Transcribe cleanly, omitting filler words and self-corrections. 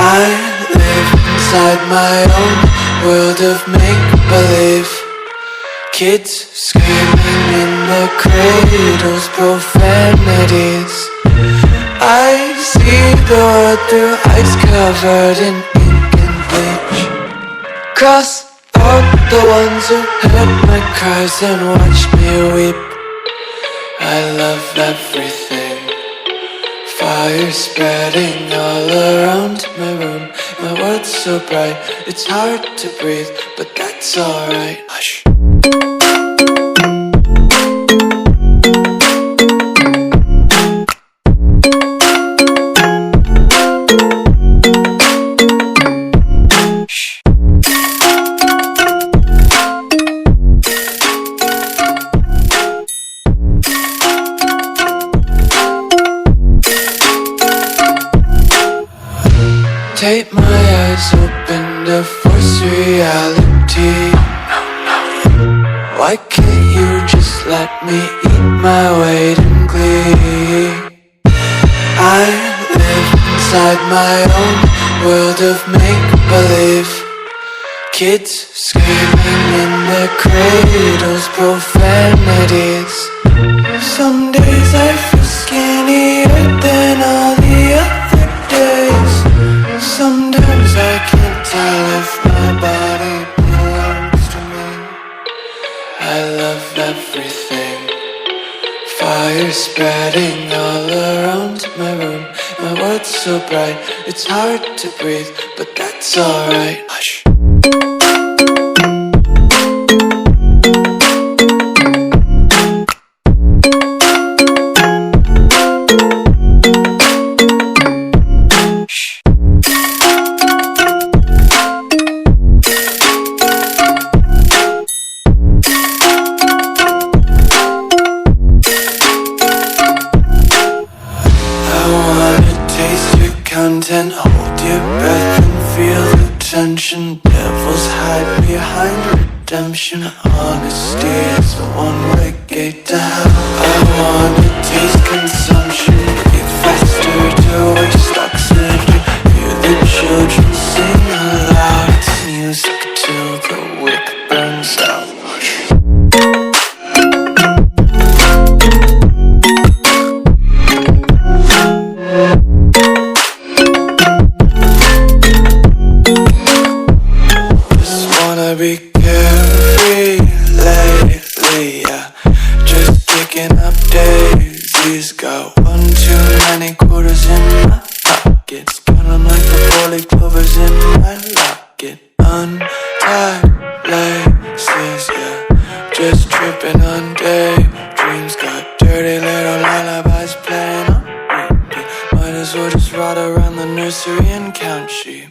I live inside my own world of make-believe. Kids screaming in their cradles, profanities. I see the world through eyes covered in ink and bleach. Cross out the ones who heard my cries and watched me weep. I love everything. Fire spreading all around my room. My world's so bright, it's hard to breathe, but that's alright. Hush. Tape my eyes open to force reality. Why can't you just let me eat my weight in glee? I live inside my own world of make-believe. Kids screaming in their cradles, profanities. Some days I feel skinnier than all the other days. Sometimes I can't tell if my body belongs to me. I love everything. Fire spreading all around my room. My world's so bright, it's hard to breathe, but that's alright. Hush. Content, hold your breath and feel the tension. Devils hide behind redemption. Honesty is a one-way gate to hell. I wanna taste consumption, breathe faster to waste oxygen. Hear the children sing aloud. It's music till the wick burns out. Be carefree lately, yeah. Just picking up daisies. Got one too many quarters in my pockets. Count 'em like the 4-leaf clovers in my locket. Untied laces, yeah. Just tripping on daydreams. Got dirty little lullabies playing on repeat. Might as well just ride around the nursery and count sheep.